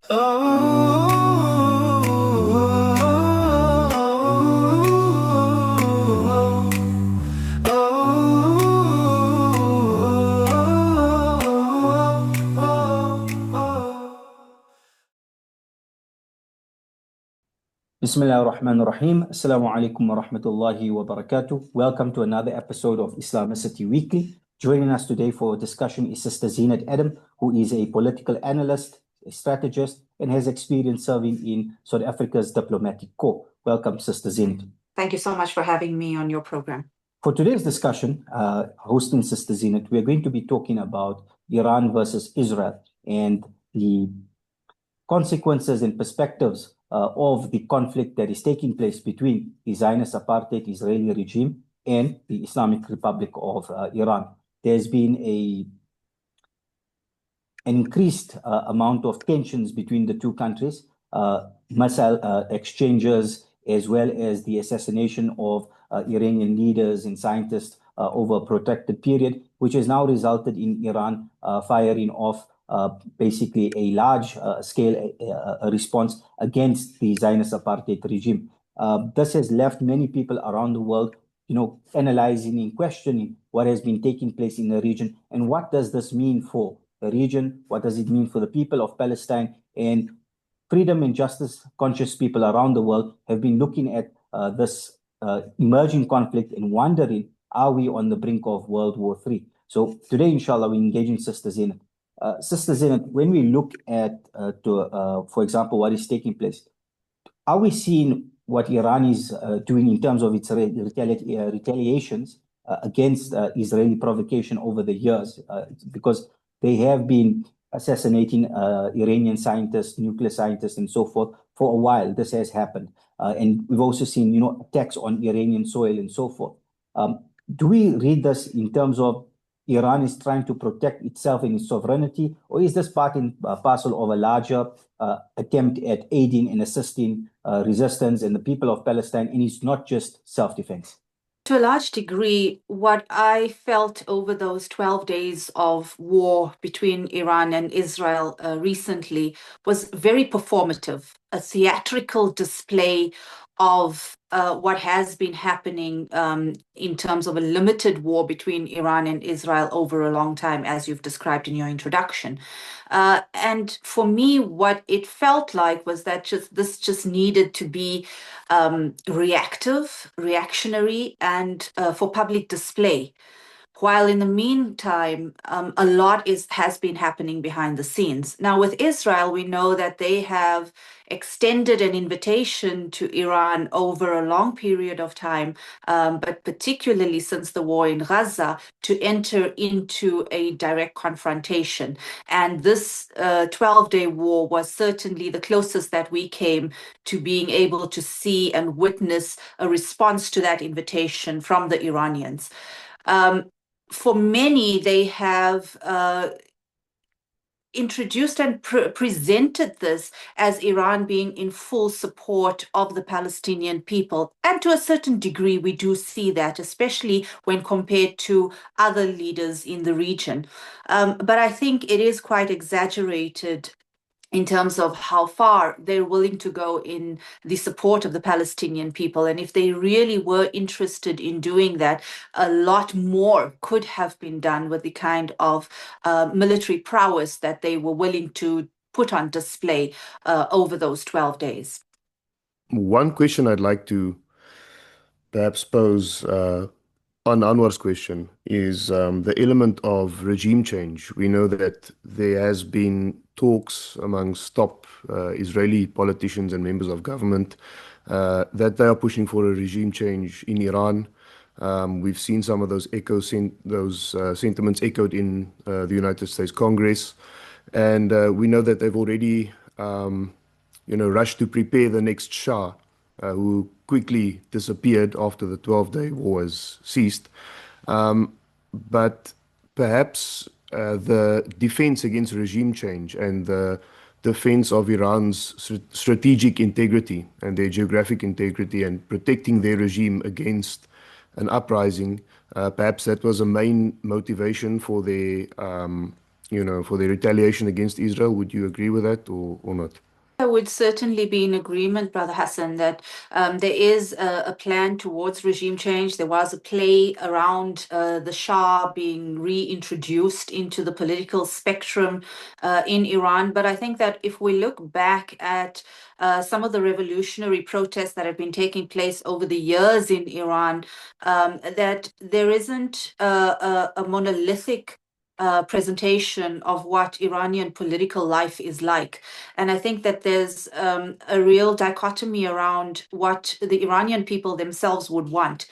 Bismillah ar-Rahman ar-Rahim. Assalamu alaikum wa rahmatullahi wa barakatuh. Welcome to another episode of Islamicity Weekly. Joining us today for a discussion is Sister Zeenat Adam, who is a political analyst, a strategist, and has experience serving in South Africa's diplomatic corps. Welcome, Sister Zeenat. Thank you so much for having me on your program. For today's discussion, hosting Sister Zeenat, we are going to be talking about Iran versus Israel and the consequences and perspectives of the conflict that is taking place between the Zionist apartheid Israeli regime and the Islamic Republic of Iran. There's been an increased amount of tensions between the two countries, missile exchanges, as well as the assassination of Iranian leaders and scientists over a protracted period, which has now resulted in Iran firing off basically a large scale response against the Zionist apartheid regime. This has left many people around the world, analyzing and questioning what has been taking place in the region and what does this mean for the region, what does it mean for the people of Palestine, and freedom and justice conscious people around the world have been looking at this emerging conflict and wondering, are we on the brink of World War III? So today, inshallah, we're engaging Sister Zeenat. Sister Zeenat, when we look at, for example, what is taking place, are we seeing what Iran is doing in terms of its retaliations against Israeli provocation over the years? Because they have been assassinating Iranian scientists, nuclear scientists, and so forth for a while. This has happened. And we've also seen, attacks on Iranian soil and so forth. Do we read this in terms of Iran is trying to protect itself and its sovereignty, or is this part and parcel of a larger attempt at aiding and assisting resistance and the people of Palestine, and it's not just self-defense? To a large degree, what I felt over those 12 days of war between Iran and Israel recently was very performative, a theatrical display of what has been happening in terms of a limited war between Iran and Israel over a long time, as you've described in your introduction. And for me, what it felt like was that this just needed to be reactionary, and for public display. While in the meantime, a lot has been happening behind the scenes. Now, with Israel, we know that they have extended an invitation to Iran over a long period of time, but particularly since the war in Gaza, to enter into a direct confrontation. And this 12-day war was certainly the closest that we came to being able to see and witness a response to that invitation from the Iranians. For many, they have introduced and presented this as Iran being in full support of the Palestinian people. And to a certain degree, we do see that, especially when compared to other leaders in the region. But I think it is quite exaggerated in terms of how far they're willing to go in the support of the Palestinian people. And if they really were interested in doing that, a lot more could have been done with the kind of military prowess that they were willing to put on display over those 12 days. One question I'd like to perhaps pose on Anwar's question is the element of regime change. We know that there has been talks amongst top Israeli politicians and members of government that they are pushing for a regime change in Iran. We've seen some of those sentiments echoed in the United States Congress, and we know that they've already, rushed to prepare the next Shah, who quickly disappeared after the 12-day war has ceased. But perhaps the defense against regime change and the defense of Iran's strategic integrity and their geographic integrity and protecting their regime against an uprising, perhaps that was a main motivation for their for the retaliation against Israel. Would you agree with that or not? I would certainly be in agreement, Brother Hassan, that there is a plan towards regime change. There was a play around the Shah being reintroduced into the political spectrum in Iran. But I think that if we look back at some of the revolutionary protests that have been taking place over the years in Iran, that there isn't a monolithic presentation of what Iranian political life is like. And I think that there's a real dichotomy around what the Iranian people themselves would want.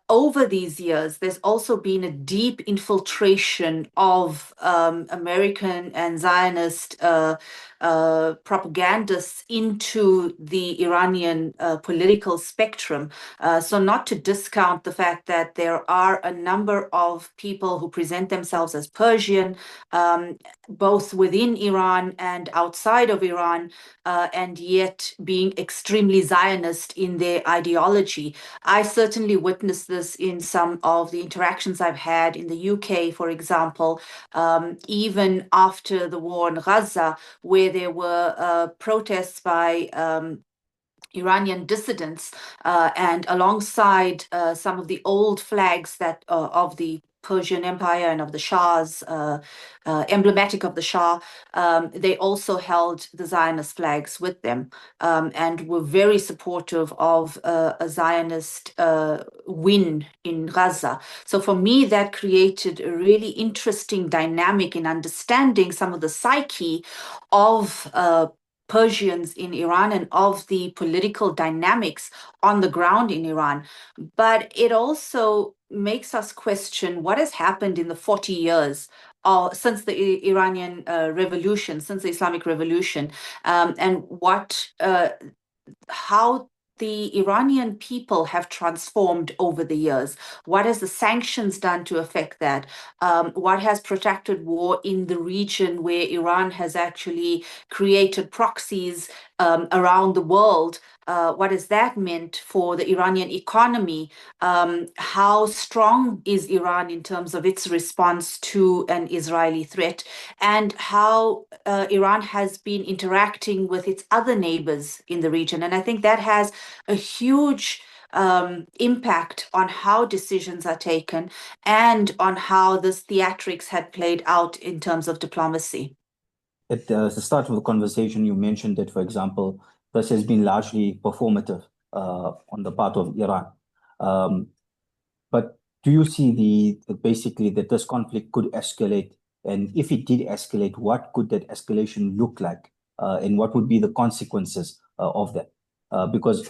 Over these years, there's also been a deep infiltration of American and Zionist propagandists into the Iranian political spectrum. So not to discount the fact that there are a number of people who present themselves as Persian, both within Iran and outside of Iran, and yet being extremely Zionist in their ideology. I certainly witnessed this in some of the interactions I've had in the UK, for example, even after the war in Gaza, where there were protests by Iranian dissidents, and alongside some of the old flags that of the Persian Empire and of the Shah's, emblematic of the Shah, they also held the Zionist flags with them, and were very supportive of a Zionist win in Gaza. So for me, that created a really interesting dynamic in understanding some of the psyche of Persians in Iran and of the political dynamics on the ground in Iran. But it also makes us question what has happened in the 40 years since the Iranian revolution, since the Islamic Revolution, and how the Iranian people have transformed over the years. What has the sanctions done to affect that? What has protracted war in the region where Iran has actually created proxies around the world? What has that meant for the Iranian economy? How strong is Iran in terms of its response to an Israeli threat? And how Iran has been interacting with its other neighbors in the region. And I think that has a huge impact on how decisions are taken and on how this theatrics had played out in terms of diplomacy. At the start of the conversation, you mentioned that, for example, this has been largely performative on the part of Iran. But do you see basically that this conflict could escalate? And if it did escalate, what could that escalation look like? And what would be the consequences of that? Because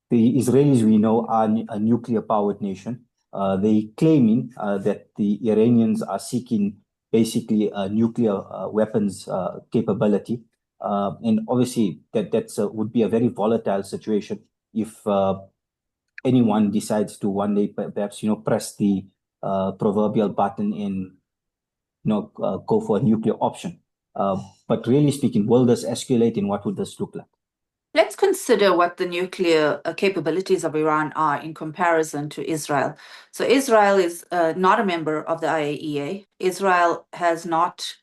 the Israelis, we know, are a nuclear-powered nation. They claiming that the Iranians are seeking basically a nuclear weapons capability. And obviously that's would be a very volatile situation if anyone decides to one day perhaps press the proverbial button and go for a nuclear option. But really speaking, will this escalate and what would this look like? Let's consider what the nuclear capabilities of Iran are in comparison to Israel. So Israel is not a member of the IAEA. Israel has not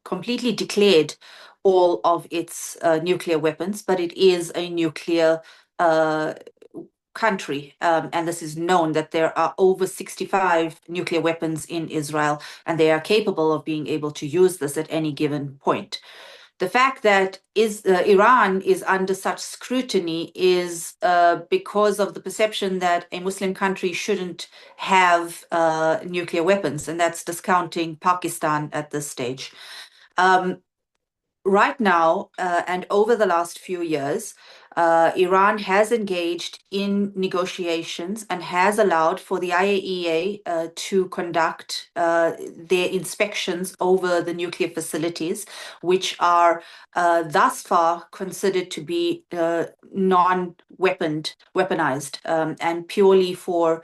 completely declared all of its nuclear weapons, but it is a nuclear country. And this is known that there are over 65 nuclear weapons in Israel, and they are capable of being able to use this at any given point. The fact that Iran is under such scrutiny is because of the perception that a Muslim country shouldn't have nuclear weapons, and that's discounting Pakistan at this stage. Right now, and over the last few years, Iran has engaged in negotiations and has allowed for the IAEA to conduct their inspections over the nuclear facilities, which are thus far considered to be weaponized, and purely for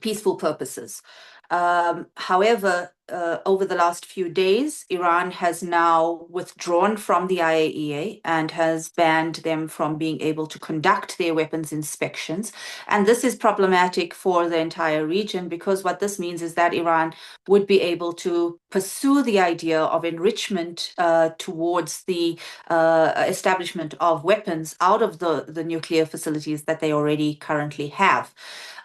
peaceful purposes. However, over the last few days, Iran has now withdrawn from the IAEA and has banned them from being able to conduct their weapons inspections. And this is problematic for the entire region, because what this means is that Iran would be able to pursue the idea of enrichment towards the establishment of weapons out of the nuclear facilities that they already currently have.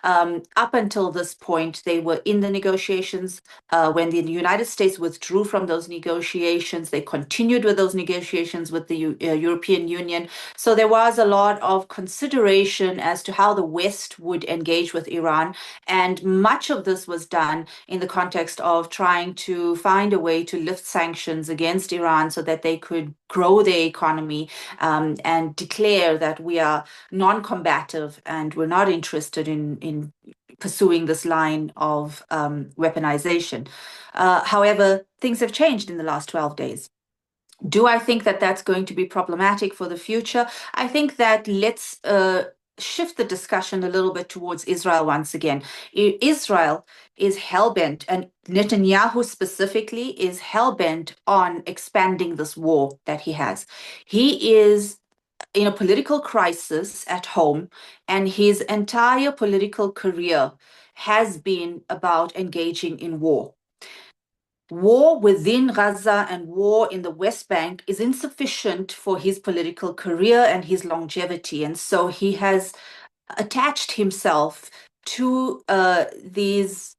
Up until this point, they were in the negotiations. When the United States withdrew from those negotiations, they continued with those negotiations with the European Union. So there was a lot of consideration as to how the West would engage with Iran. And much of this was done in the context of trying to find a way to lift sanctions against Iran so that they could grow their economy and declare that we are non-combative and we're not interested in pursuing this line of weaponization. However, things have changed in the last 12 days. Do I think that that's going to be problematic for the future? I think that let's shift the discussion a little bit towards Israel once again. Israel is hell-bent, and Netanyahu specifically is hell-bent on expanding this war that he has. He is in a political crisis at home, and his entire political career has been about engaging in war. War within Gaza and war in the West Bank is insufficient for his political career and his longevity. And so he has attached himself to these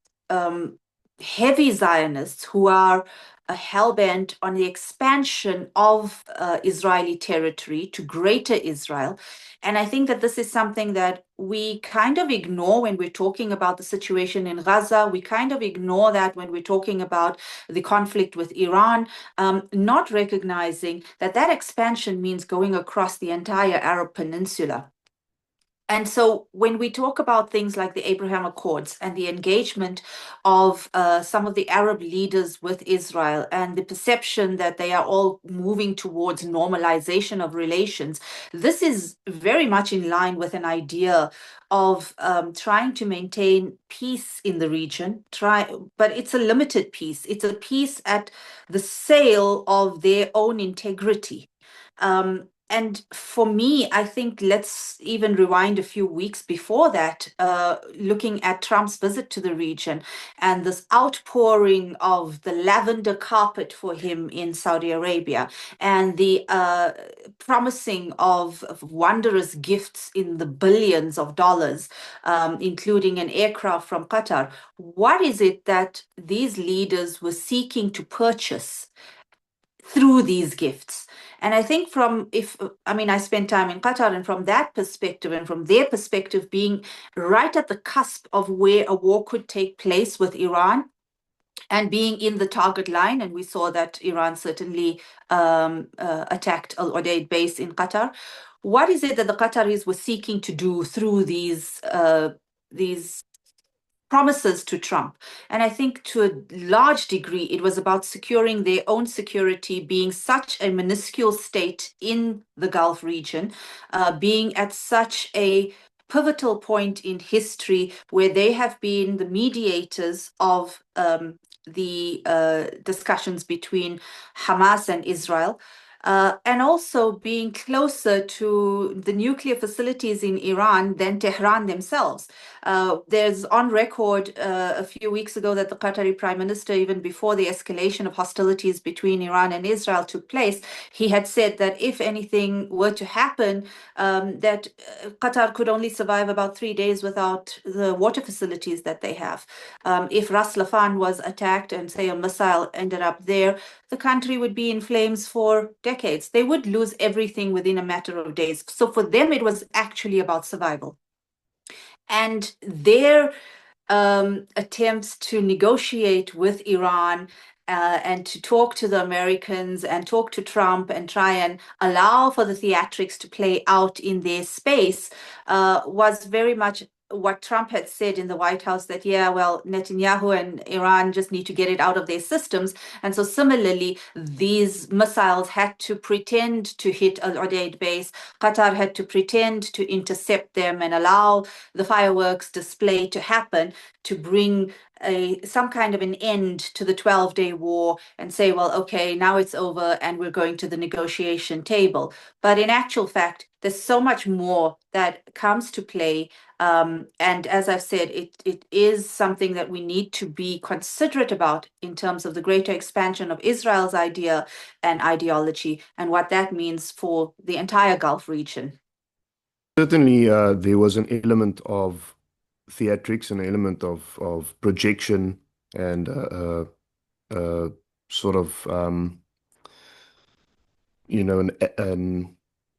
heavy Zionists who are hell-bent on the expansion of Israeli territory to greater Israel. And I think that this is something that we kind of ignore when we're talking about the situation in Gaza. We kind of ignore that when we're talking about the conflict with Iran, not recognizing that that expansion means going across the entire Arab Peninsula. And so when we talk about things like the Abraham Accords and the engagement of some of the Arab leaders with Israel and the perception that they are all moving towards normalization of relations, this is very much in line with an idea of trying to maintain peace in the region, but it's a limited peace. It's a peace at the sale of their own integrity. And for me, I think let's even rewind a few weeks before that, looking at Trump's visit to the region and this outpouring of the lavender carpet for him in Saudi Arabia and the promising of wondrous gifts in the billions of dollars, including an aircraft from Qatar. What is it that these leaders were seeking to purchase through these gifts? And I think I spent time in Qatar, and from that perspective and from their perspective, being right at the cusp of where a war could take place with Iran and being in the target line, and we saw that Iran certainly attacked Al Udeid base in Qatar. What is it that the Qataris were seeking to do through these promises to Trump? And I think to a large degree, it was about securing their own security, being such a minuscule state in the Gulf region, being at such a pivotal point in history where they have been the mediators of the discussions between Hamas and Israel. And also being closer to the nuclear facilities in Iran than Tehran themselves. There's on record a few weeks ago that the Qatari Prime Minister, even before the escalation of hostilities between Iran and Israel took place, he had said that if anything were to happen, that Qatar could only survive about 3 days without the water facilities that they have. If Ras Laffan was attacked and, say, a missile ended up there, the country would be in flames for decades. They would lose everything within a matter of days. So for them, it was actually about survival. And their attempts to negotiate with Iran and to talk to the Americans and talk to Trump and try and allow for the theatrics to play out in their space was very much what Trump had said in the White House, that, yeah, well, Netanyahu and Iran just need to get it out of their systems. And so similarly, these missiles had to pretend to hit Al Udeid base. Qatar had to pretend to intercept them and allow the fireworks display to happen to bring some kind of an end to the 12-day war and say, well, okay, now it's over and we're going to the negotiation table. But in actual fact, there's so much more that comes to play. And as I've said, it is something that we need to be considerate about in terms of the greater expansion of Israel's idea and ideology and what that means for the entire Gulf region. Certainly, there was an element of theatrics, an element of projection, and sort of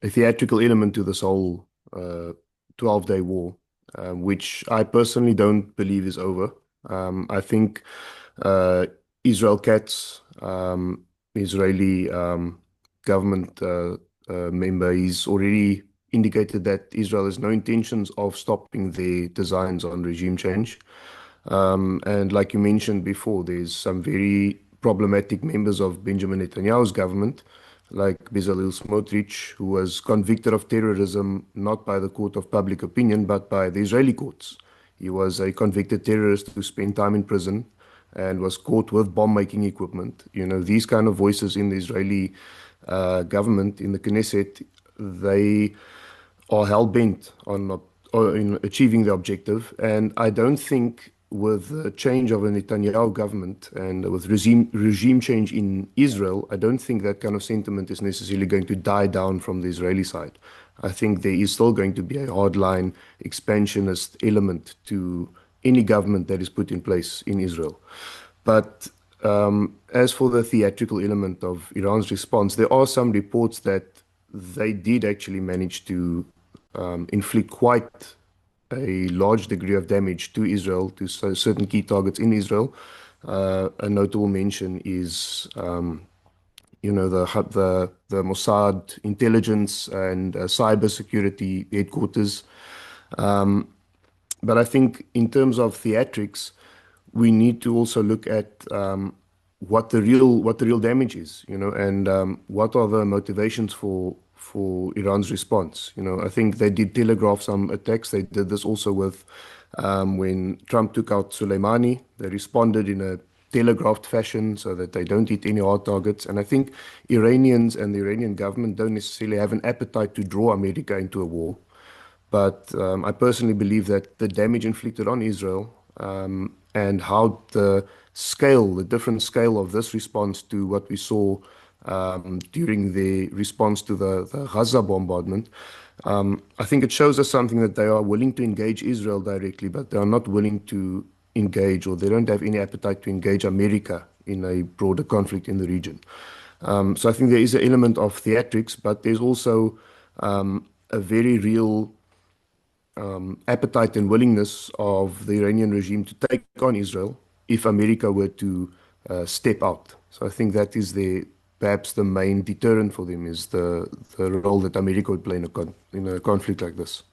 a theatrical element to this whole 12-day war, which I personally don't believe is over. I think Israel Katz, Israeli government member, he's already indicated that Israel has no intentions of stopping their designs on regime change. And like you mentioned before, there's some very problematic members of Benjamin Netanyahu's government, like Bezalel Smotrich, who was convicted of terrorism not by the court of public opinion, but by the Israeli courts. He was a convicted terrorist who spent time in prison and was caught with bomb-making equipment. You know, these kind of voices in the Israeli government, in the Knesset, they are hell-bent on in achieving the objective. And I don't think with the change of a Netanyahu government and with regime change in Israel, I don't think that kind of sentiment is necessarily going to die down from the Israeli side. I think there is still going to be a hardline expansionist element to any government that is put in place in Israel. But as for the theatrical element of Iran's response, there are some reports that they did actually manage to inflict quite a large degree of damage to Israel, to certain key targets in Israel. A notable mention is, the Mossad intelligence and cyber security headquarters. But I think in terms of theatrics, we need to also look at what the real damage is, and what are the motivations for Iran's response. I think they did telegraph some attacks. They did this also with when Trump took out Soleimani. They responded in a telegraphed fashion so that they don't hit any hard targets. And I think Iranians and the Iranian government don't necessarily have an appetite to draw America into a war. But I personally believe that the damage inflicted on Israel and how the different scale of this response to what we saw during the response to the Gaza bombardment, I think it shows us something that they are willing to engage Israel directly, but they are not willing to engage, or they don't have any appetite to engage America in a broader conflict in the region. So I think there is an element of theatrics, but there's also a very real appetite and willingness of the Iranian regime to take on Israel if America were to step out. So I think that is perhaps the main deterrent for them, is the role that America would play in a conflict like this.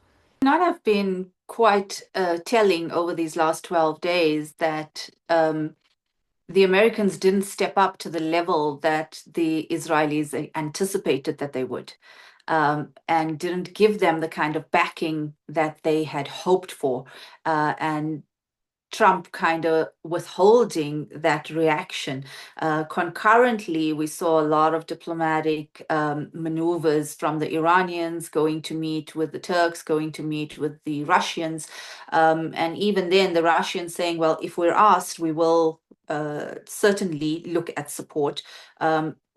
Not have been quite telling over these last 12 days that the Americans didn't step up to the level that the Israelis anticipated that they would, and didn't give them the kind of backing that they had hoped for, and Trump kind of withholding that reaction. Concurrently, we saw a lot of diplomatic maneuvers from the Iranians going to meet with the Turks, going to meet with the Russians. And even then, the Russians saying, well, if we're asked, we will certainly look at support.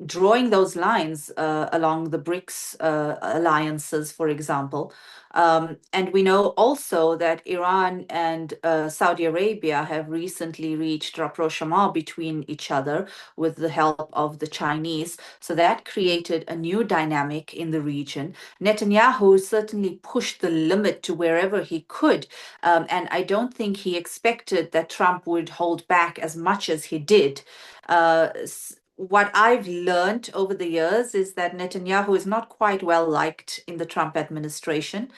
Drawing those lines along the BRICS alliances, for example. And we know also that Iran and Saudi Arabia have recently reached rapprochement between each other with the help of the Chinese. So that created a new dynamic in the region. Netanyahu certainly pushed the limit to wherever he could. And I don't think he expected that Trump would hold back as much as he did. What I've learned over the years is that Netanyahu is not quite well liked in the Trump administration,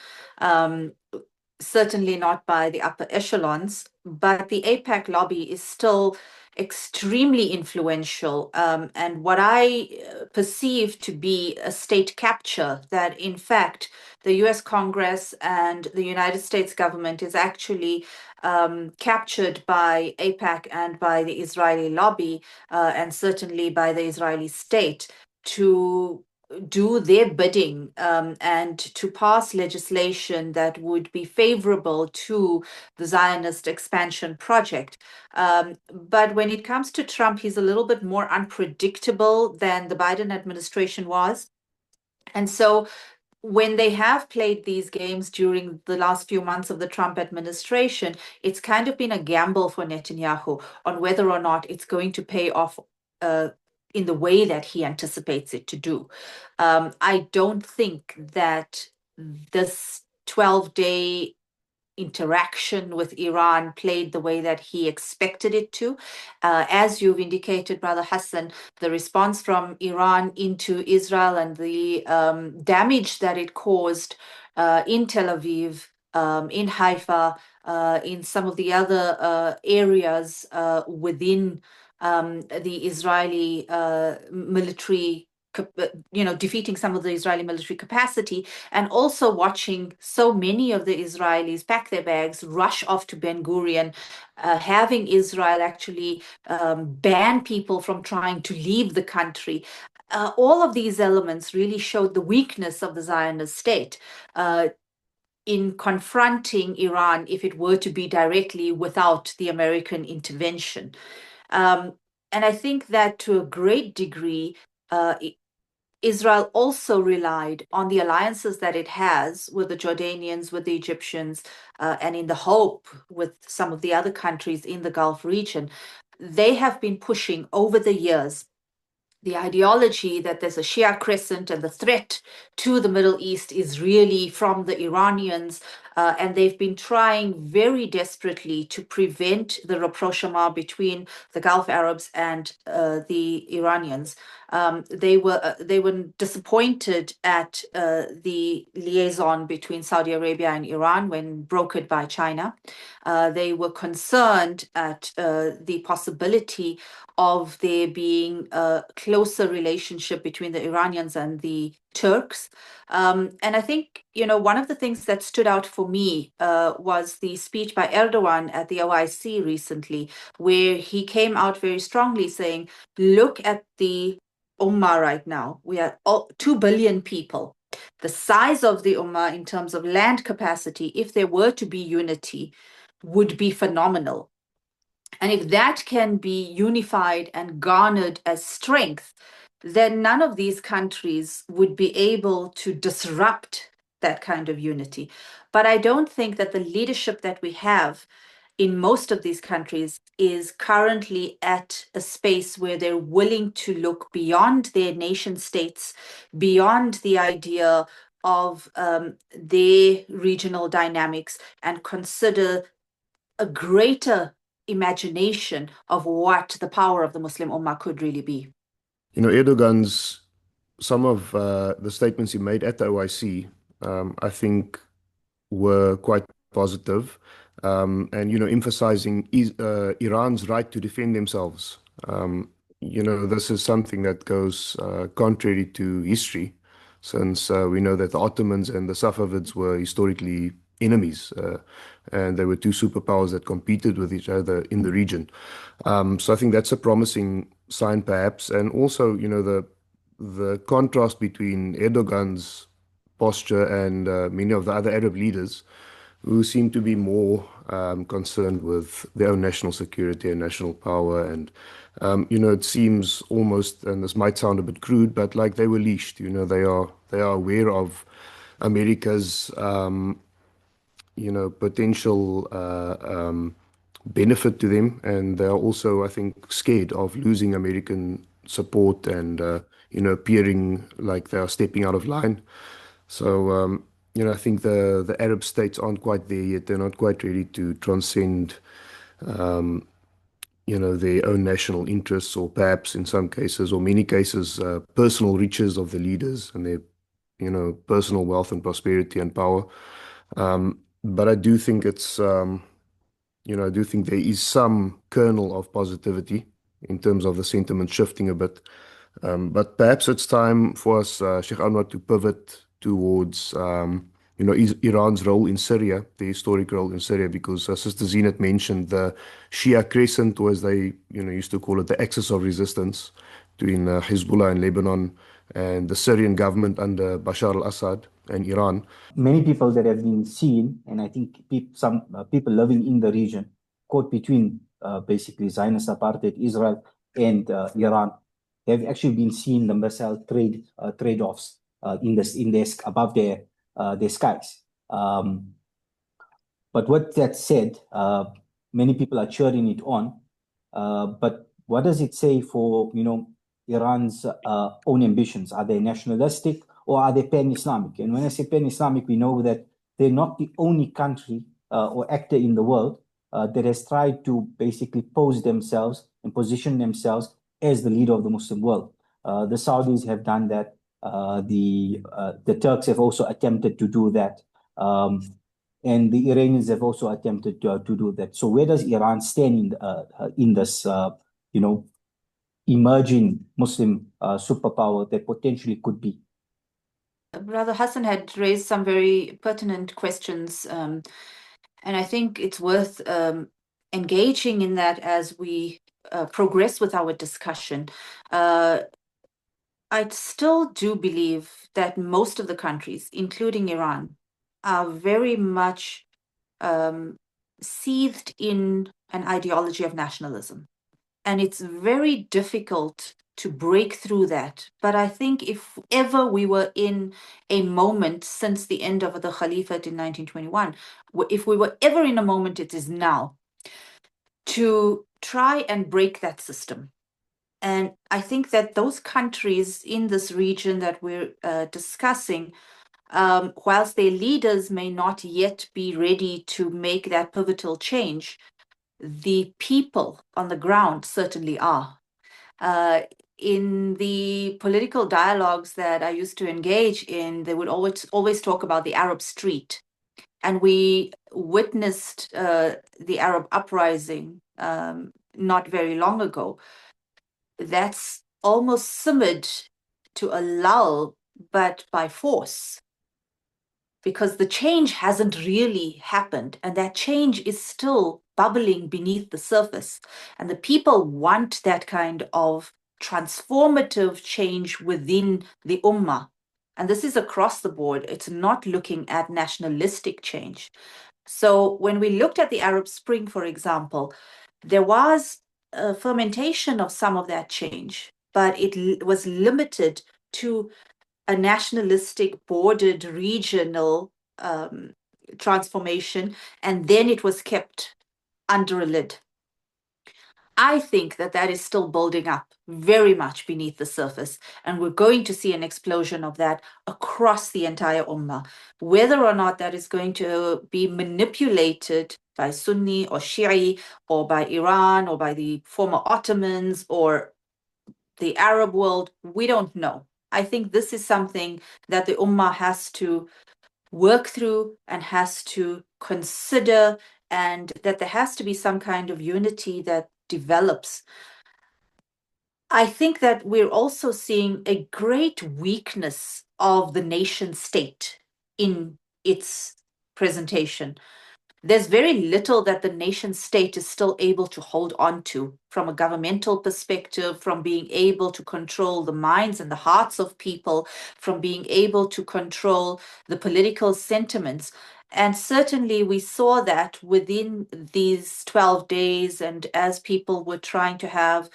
certainly not by the upper echelons, but the AIPAC lobby is still extremely influential, and what I perceive to be a state capture, that in fact the US Congress and the United States government is actually captured by AIPAC and by the Israeli lobby, and certainly by the Israeli state, to do their bidding, and to pass legislation that would be favorable to the Zionist expansion project. But when it comes to Trump, he's a little bit more unpredictable than the Biden administration was. And so when they have played these games during the last few months of the Trump administration, it's kind of been a gamble for Netanyahu on whether or not it's going to pay off in the way that he anticipates it to do. I don't think that this 12-day interaction with Iran played the way that he expected it to. As you've indicated, Brother Hassan, the response from Iran into Israel and the damage that it caused in Tel Aviv, in Haifa, in some of the other areas within the Israeli military, defeating some of the Israeli military capacity, and also watching so many of the Israelis pack their bags, rush off to Ben Gurion, having Israel actually ban people from trying to leave the country. All of these elements really showed the weakness of the Zionist state in confronting Iran if it were to be directly without the American intervention. And I think that to a great degree, Israel also relied on the alliances that it has with the Jordanians, with the Egyptians, and in the hope with some of the other countries in the Gulf region. They have been pushing over the years the ideology that there's a Shia crescent and the threat to the Middle East is really from the Iranians. And they've been trying very desperately to prevent the rapprochement between the Gulf Arabs and the Iranians. They were disappointed at the liaison between Saudi Arabia and Iran when brokered by China. They were concerned at the possibility of there being a closer relationship between the Iranians and the Turks. And I think, one of the things that stood out for me was the speech by Erdogan at the OIC recently, where he came out very strongly saying, look at the Ummah right now. We are 2 billion people. The size of the Ummah in terms of land capacity, if there were to be unity, would be phenomenal. And if that can be unified and garnered as strength, then none of these countries would be able to disrupt that kind of unity. But I don't think that the leadership that we have in most of these countries is currently at a space where they're willing to look beyond their nation states, beyond the idea of their regional dynamics, and consider a greater imagination of what the power of the Muslim Ummah could really be. Erdogan's, some of the statements he made at the OIC, I think were quite positive, and, emphasizing Iran's right to defend themselves. This is something that goes contrary to history, since we know that the Ottomans and the Safavids were historically enemies, and they were two superpowers that competed with each other in the region. So I think that's a promising sign, perhaps. And also, the contrast between Erdogan's posture and many of the other Arab leaders who seem to be more concerned with their own national security and national power. And, it seems almost, and this might sound a bit crude, but like they were leashed. They are aware of America's potential benefit to them, and they are also, I think, scared of losing American support and appearing like they are stepping out of line. So I think the Arab states aren't quite there yet. They're not quite ready to transcend their own national interests, or perhaps in some cases, or many cases, personal riches of the leaders and their personal wealth and prosperity and power. But I do think it's I do think there is some kernel of positivity in terms of the sentiment shifting a bit. But perhaps it's time for us, Sheikh Anwar, to pivot towards, Iran's role in Syria, the historic role in Syria, because Sister Zeenat mentioned the Shia crescent, or as they, used to call it, the axis of resistance between Hezbollah in Lebanon and the Syrian government under Bashar al-Assad and Iran. Many people that have been seen, and I think some people living in the region, caught between basically Zionist apartheid Israel and Iran, have actually been seeing the missile trade-offs above their skies. But what that said, many people are cheering it on. But what does it say for Iran's own ambitions? Are they nationalistic or are they pan-Islamic? And when I say pan-Islamic, we know that they're not the only country or actor in the world that has tried to basically pose themselves and position themselves as the leader of the Muslim world. The Saudis have done that. The Turks have also attempted to do that. And the Iranians have also attempted to do that. So where does Iran stand in this, emerging Muslim superpower that potentially could be? Brother Hassan had raised some very pertinent questions, and I think it's worth engaging in that as we progress with our discussion. I still do believe that most of the countries, including Iran, are very much seethed in an ideology of nationalism. And it's very difficult to break through that. But I think if ever we were in a moment since the end of the Caliphate in 1921, if we were ever in a moment, it is now to try and break that system. And I think that those countries in this region that we're discussing, whilst their leaders may not yet be ready to make that pivotal change, the people on the ground certainly are. In the political dialogues that I used to engage in, they would always talk about the Arab street. And we witnessed the Arab uprising not very long ago. That's almost simmered to a lull, but by force, because the change hasn't really happened, and that change is still bubbling beneath the surface. And the people want that kind of transformative change within the Ummah. And this is across the board. It's not looking at nationalistic change. So when we looked at the Arab Spring, for example, there was a fermentation of some of that change, but it was limited to a nationalistic, bordered, regional transformation, and then it was kept under a lid. I think that that is still building up very much beneath the surface, and we're going to see an explosion of that across the entire Ummah. Whether or not that is going to be manipulated by Sunni or Shia or by Iran or by the former Ottomans or the Arab world, we don't know. I think this is something that the Ummah has to work through and has to consider, and that there has to be some kind of unity that develops. I think that we're also seeing a great weakness of the nation state in its presentation. There's very little that the nation state is still able to hold on to from a governmental perspective, from being able to control the minds and the hearts of people, from being able to control the political sentiments. And certainly we saw that within these 12 days, and as people were trying to have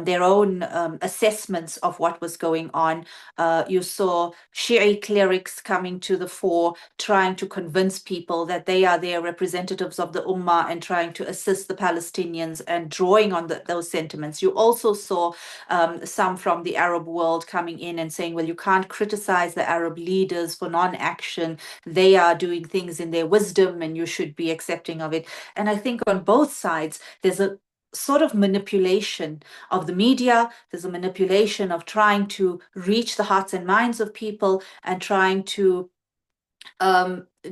their own assessments of what was going on. You saw Shia clerics coming to the fore, trying to convince people that they are their representatives of the Ummah and trying to assist the Palestinians and drawing on those sentiments. You also saw some from the Arab world coming in and saying, well, you can't criticize the Arab leaders for non-action. They are doing things in their wisdom and you should be accepting of it. And I think on both sides, there's a sort of manipulation of the media. There's a manipulation of trying to reach the hearts and minds of people and trying to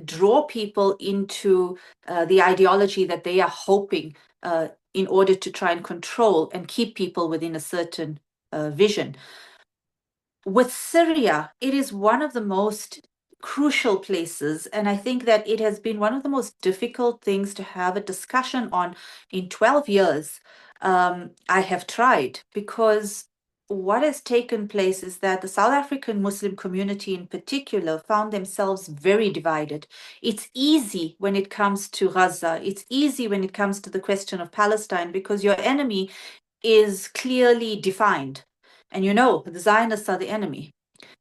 draw people into the ideology that they are hoping in order to try and control and keep people within a certain vision. With Syria, it is one of the most crucial places, and I think that it has been one of the most difficult things to have a discussion on in 12 years. I have tried, because what has taken place is that the South African Muslim community in particular found themselves very divided. It's easy when it comes to Gaza, it's easy when it comes to the question of Palestine, because your enemy is clearly defined. And you know, the Zionists are the enemy.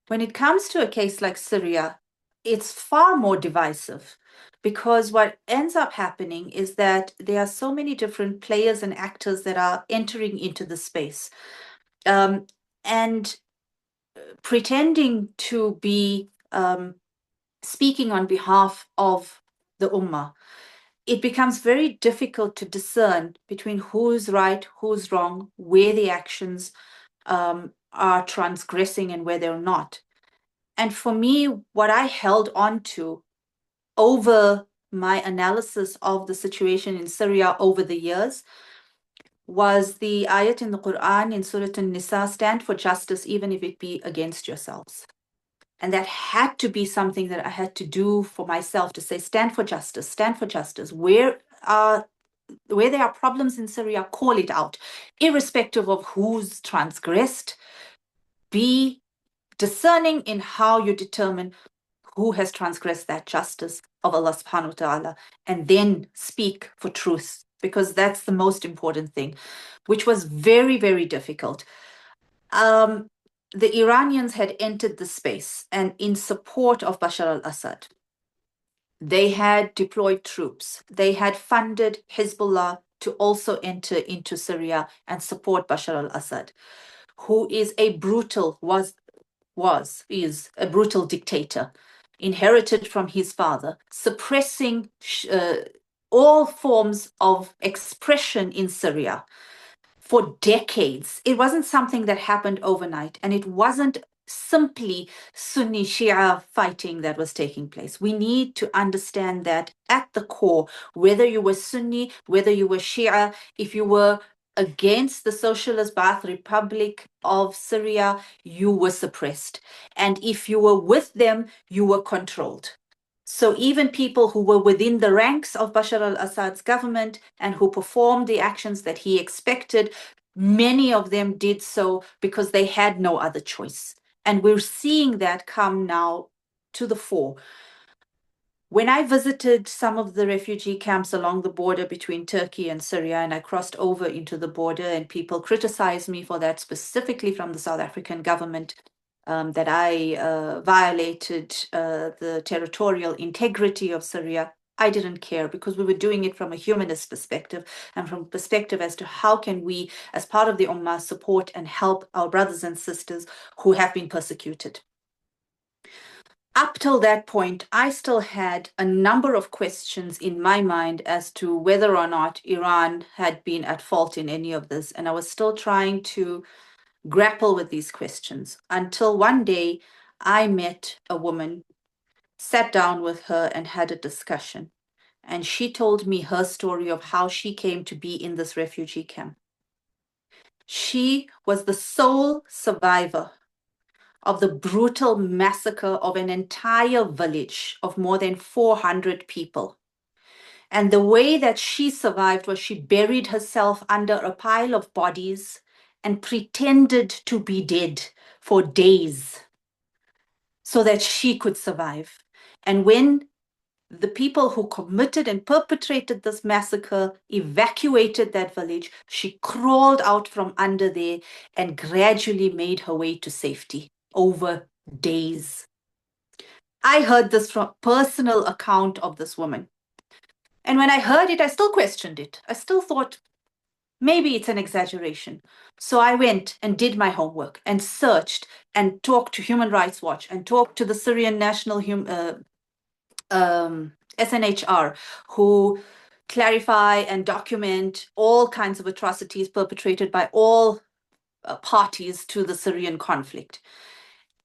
When it comes to a case like Syria, it's far more divisive, because what ends up happening is that there are so many different players and actors that are entering into the space. And pretending to be speaking on behalf of the Ummah, it becomes very difficult to discern between who's right, who's wrong, where the actions are transgressing and where they're not. And for me, what I held on to over my analysis of the situation in Syria over the years was the ayat in the Quran in Surah An-Nisa, stand for justice even if it be against yourselves. And that had to be something that I had to do for myself, to say, stand for justice, stand for justice. Where there are problems in Syria, call it out, irrespective of who's transgressed. Be discerning in how you determine who has transgressed that justice of Allah subhanahu wa ta'ala, and then speak for truth, because that's the most important thing, which was very, very difficult. The Iranians had entered the space, and in support of Bashar al-Assad. They had deployed troops. They had funded Hezbollah to also enter into Syria and support Bashar al-Assad, who is a brutal, is a brutal dictator, inherited from his father, suppressing all forms of expression in Syria for decades. It wasn't something that happened overnight, and it wasn't simply Sunni Shia fighting that was taking place. We need to understand that at the core, whether you were Sunni, whether you were Shia, if you were against the Socialist Ba'ath Republic of Syria, you were suppressed. And if you were with them, you were controlled. So even people who were within the ranks of Bashar al-Assad's government and who performed the actions that he expected, many of them did so because they had no other choice. And we're seeing that come now to the fore. When I visited some of the refugee camps along the border between Turkey and Syria, and I crossed over into the border, and people criticized me for that, specifically from the South African government, that I violated the territorial integrity of Syria, I didn't care, because we were doing it from a humanist perspective, and from a perspective as to how can we, as part of the Ummah, support and help our brothers and sisters who have been persecuted. Up till that point, I still had a number of questions in my mind as to whether or not Iran had been at fault in any of this, and I was still trying to grapple with these questions, until one day I met a woman, sat down with her and had a discussion. And she told me her story of how she came to be in this refugee camp. She was the sole survivor of the brutal massacre of an entire village of more than 400 people. And the way that she survived was she buried herself under a pile of bodies and pretended to be dead for days so that she could survive. And when the people who committed and perpetrated this massacre evacuated that village, she crawled out from under there and gradually made her way to safety over days. I heard this from personal account of this woman. And when I heard it, I still questioned it. I still thought, maybe it's an exaggeration. So I went and did my homework and searched and talked to Human Rights Watch and talked to the Syrian National SNHR, who clarify and document all kinds of atrocities perpetrated by all parties to the Syrian conflict.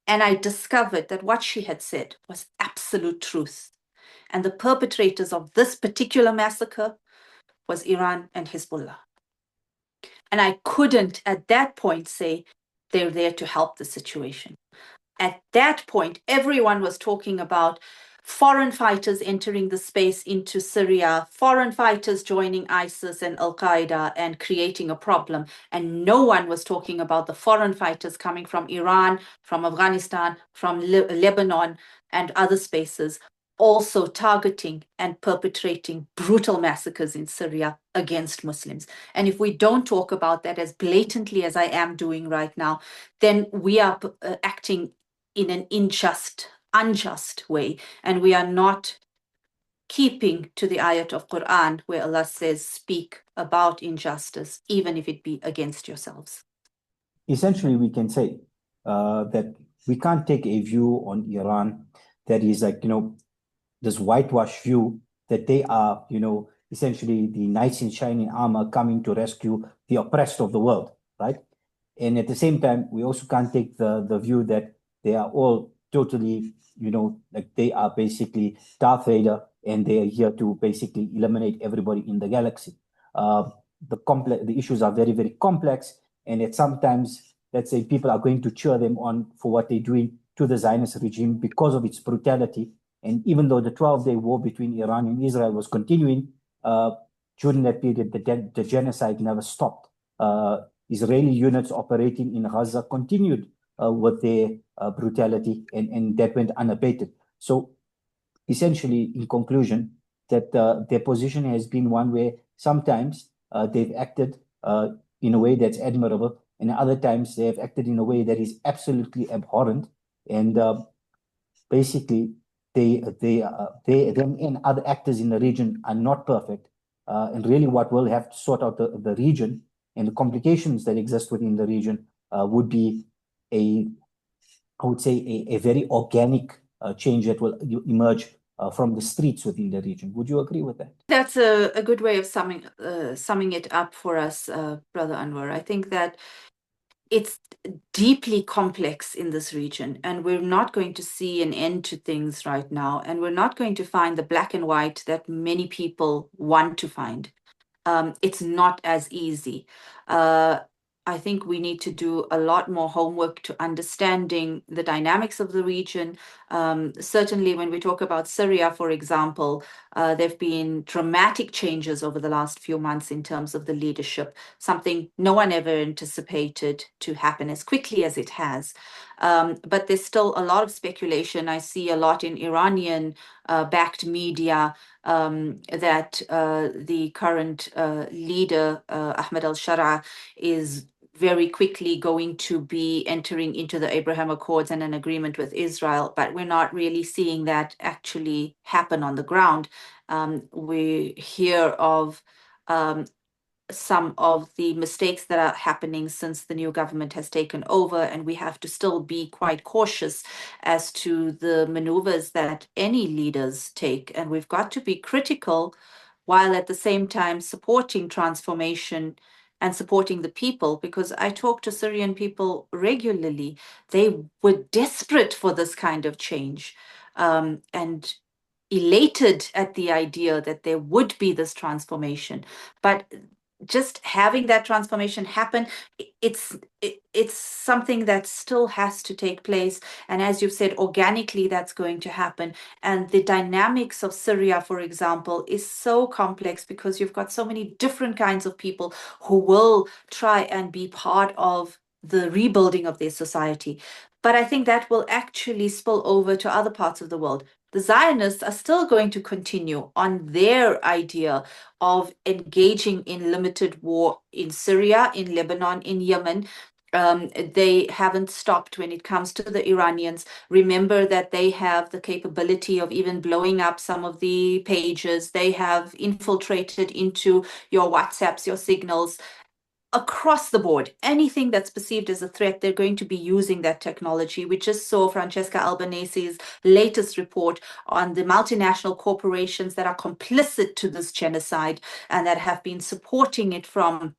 And I discovered that what she had said was absolute truth. And the perpetrators of this particular massacre was Iran and Hezbollah. And I couldn't at that point say they're there to help the situation. At that point, everyone was talking about foreign fighters entering the space into Syria, foreign fighters joining ISIS and Al-Qaeda and creating a problem. And no one was talking about the foreign fighters coming from Iran, from Afghanistan, from Lebanon, and other spaces, also targeting and perpetrating brutal massacres in Syria against Muslims. And if we don't talk about that as blatantly as I am doing right now, then we are acting in an unjust way, and we are not keeping to the ayat of Quran where Allah says, speak about injustice, even if it be against yourselves. Essentially, we can say that we can't take a view on Iran that is like, this whitewash view that they are, essentially the knights in shining armor coming to rescue the oppressed of the world, right? And at the same time, we also can't take the view that they are all totally, like they are basically Darth Vader and they are here to basically eliminate everybody in the galaxy. The issues are very, very complex, and at sometimes, let's say, people are going to cheer them on for what they're doing to the Zionist regime because of its brutality. And even though the 12-day war between Iran and Israel was continuing, during that period, the genocide never stopped. Israeli units operating in Gaza continued with their brutality, and that went unabated. So essentially, in conclusion, that their position has been one where sometimes they've acted in a way that's admirable, and other times they have acted in a way that is absolutely abhorrent. And basically, them and other actors in the region are not perfect. And really what will have to sort out the region and the complications that exist within the region would be I would say, a very organic change that will emerge from the streets within the region. Would you agree with that? That's a good way of summing it up for us, Brother Anwar. I think that it's deeply complex in this region, and we're not going to see an end to things right now, and we're not going to find the black and white that many people want to find. It's not as easy. I think we need to do a lot more homework to understanding the dynamics of the region. Certainly, when we talk about Syria, for example, there have been dramatic changes over the last few months in terms of the leadership, something no one ever anticipated to happen as quickly as it has. But there's still a lot of speculation. I see a lot in Iranian backed media that the current leader, Ahmed al-Shara, is very quickly going to be entering into the Abraham Accords and an agreement with Israel, but we're not really seeing that actually happen on the ground. We hear of some of the mistakes that are happening since the new government has taken over, and we have to still be quite cautious as to the maneuvers that any leaders take. And we've got to be critical while at the same time supporting transformation and supporting the people, because I talk to Syrian people regularly. They were desperate for this kind of change, and elated at the idea that there would be this transformation. But just having that transformation happen, it's something that still has to take place. And as you've said, organically, that's going to happen. And the dynamics of Syria, for example, is so complex because you've got so many different kinds of people who will try and be part of the rebuilding of their society. But I think that will actually spill over to other parts of the world. The Zionists are still going to continue on their idea of engaging in limited war in Syria, in Lebanon, in Yemen. They haven't stopped when it comes to the Iranians. Remember that they have the capability of even blowing up some of the pages. They have infiltrated into your WhatsApps, your signals. Across the board, anything that's perceived as a threat, they're going to be using that technology. We just saw Francesca Albanese's latest report on the multinational corporations that are complicit to this genocide and that have been supporting it from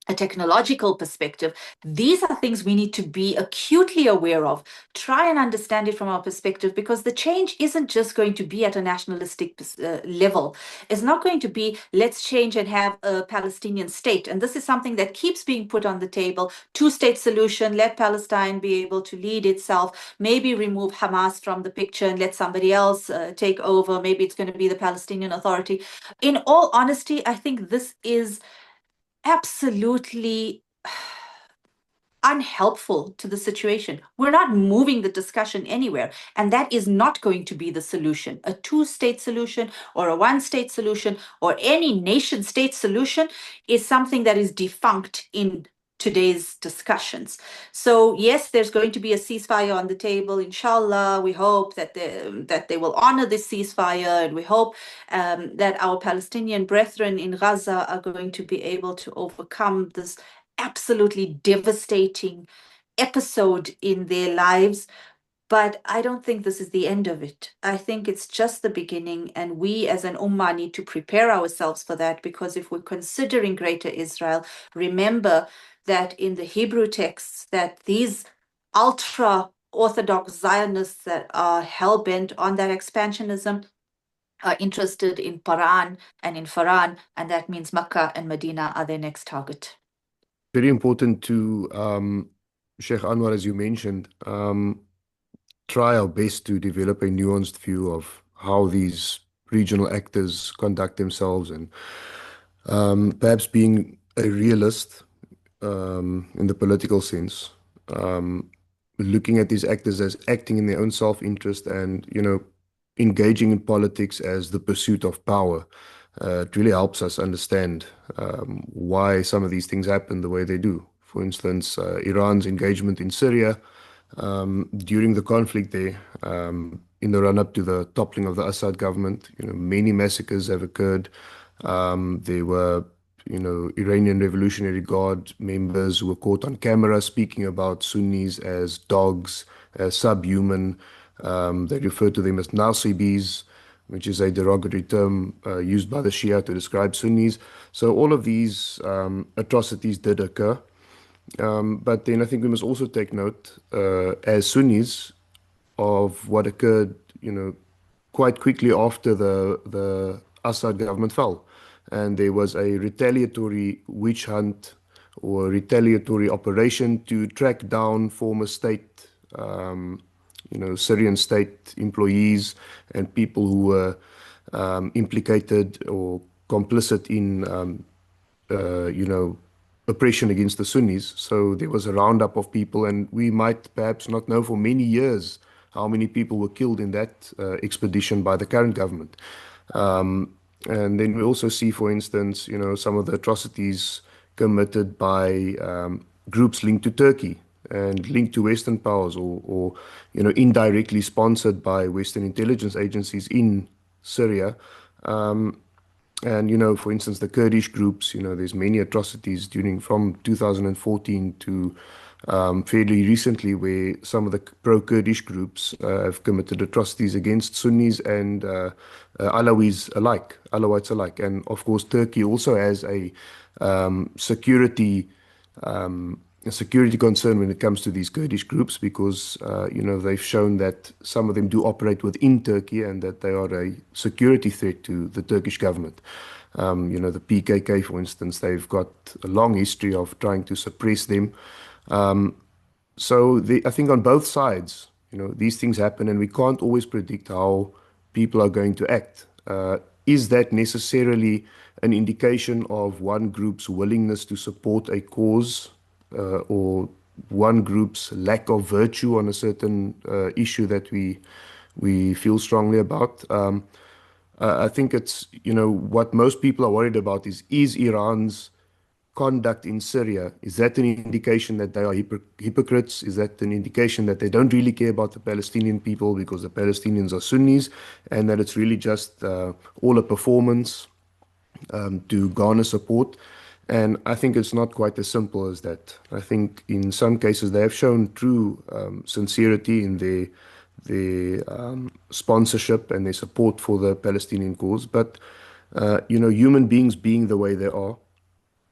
a technological perspective. These are things we need to be acutely aware of, try and understand it from our perspective, because the change isn't just going to be at a nationalistic level. It's not going to be, let's change and have a Palestinian state. And this is something that keeps being put on the table. Two-state solution, let Palestine be able to lead itself, maybe remove Hamas from the picture and let somebody else take over. Maybe it's going to be the Palestinian Authority. In all honesty, I think this is absolutely unhelpful to the situation. We're not moving the discussion anywhere, and that is not going to be the solution. A two-state solution or a one-state solution or any nation-state solution is something that is defunct in today's discussions. So yes, there's going to be a ceasefire on the table. Inshallah, we hope that they will honor this ceasefire, and we hope that our Palestinian brethren in Gaza are going to be able to overcome this absolutely devastating episode in their lives. But I don't think this is the end of it. I think it's just the beginning, and we as an ummah need to prepare ourselves for that, because if we're considering Greater Israel, remember that in the Hebrew texts that these ultra-Orthodox Zionists that are hell-bent on that expansionism are interested in Paran and in Faran, and that means Makkah and Medina are their next target. Very important to Sheikh Anwar, as you mentioned, try our best to develop a nuanced view of how these regional actors conduct themselves, and perhaps being a realist in the political sense, looking at these actors as acting in their own self-interest and, engaging in politics as the pursuit of power. It really helps us understand why some of these things happen the way they do. For instance, Iran's engagement in Syria during the conflict there, in the run-up to the toppling of the Assad government, many massacres have occurred. There were, Iranian Revolutionary Guard members who were caught on camera speaking about Sunnis as dogs, as subhuman. They refer to them as nasibis, which is a derogatory term used by the Shia to describe Sunnis. So all of these atrocities did occur. But then I think we must also take note, as Sunnis, of what occurred, quite quickly after the Assad government fell. And there was a retaliatory witch hunt or retaliatory operation to track down former state, Syrian state employees and people who were implicated or complicit in, oppression against the Sunnis. So there was a roundup of people, and we might perhaps not know for many years how many people were killed in that expedition by the current government. And then we also see, for instance, some of the atrocities committed by groups linked to Turkey and linked to Western powers, or indirectly sponsored by Western intelligence agencies in Syria. And, for instance, the Kurdish groups, there's many atrocities from 2014 to fairly recently, where some of the pro-Kurdish groups have committed atrocities against Sunnis and Alawites alike. And of course, Turkey also has a security concern when it comes to these Kurdish groups, because they've shown that some of them do operate within Turkey and that they are a security threat to the Turkish government. The PKK, for instance, they've got a long history of trying to suppress them. So I think on both sides, these things happen, and we can't always predict how people are going to act. Is that necessarily an indication of one group's willingness to support a cause, or one group's lack of virtue on a certain issue that we feel strongly about? I think it's, what most people are worried about is Iran's conduct in Syria, is that an indication that they are hypocrites? Is that an indication that they don't really care about the Palestinian people because the Palestinians are Sunnis, and that it's really just all a performance to garner support? And I think it's not quite as simple as that. I think in some cases they have shown true sincerity in their sponsorship and their support for the Palestinian cause. But, human beings being the way they are,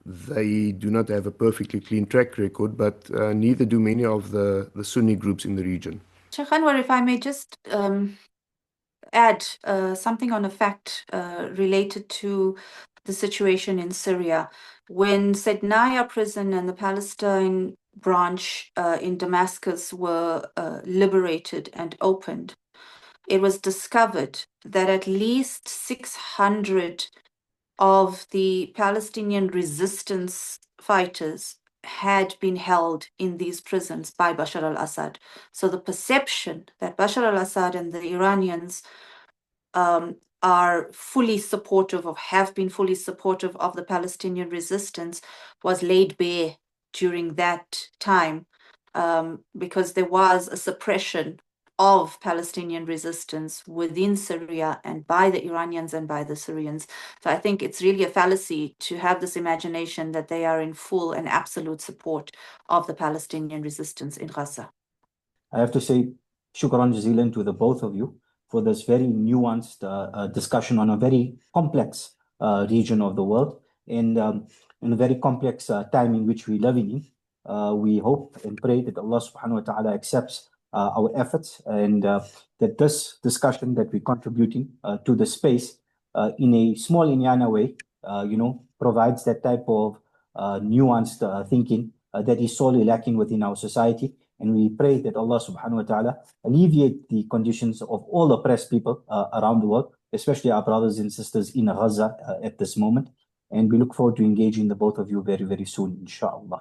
they do not have a perfectly clean track record, but neither do many of the Sunni groups in the region. Sheikh Anwar, if I may just add something on a fact related to the situation in Syria. When Sednaya prison and the Palestine branch in Damascus were liberated and opened, it was discovered that at least 600 of the Palestinian resistance fighters had been held in these prisons by Bashar al-Assad. So the perception that Bashar al-Assad and the Iranians are fully supportive of, have been fully supportive of the Palestinian resistance was laid bare during that time, because there was a suppression of Palestinian resistance within Syria and by the Iranians and by the Syrians. So I think it's really a fallacy to have this imagination that they are in full and absolute support of the Palestinian resistance in Gaza. I have to say, shukran jazilan to the both of you for this very nuanced discussion on a very complex region of the world, and in a very complex time in which we live in. We hope and pray that Allah subhanahu wa ta'ala accepts our efforts, and that this discussion that we're contributing to the space in a small Inyana way, provides that type of nuanced thinking that is sorely lacking within our society. And we pray that Allah subhanahu wa ta'ala alleviate the conditions of all oppressed people around the world, especially our brothers and sisters in Gaza at this moment. And we look forward to engaging the both of you very, very soon, inshallah.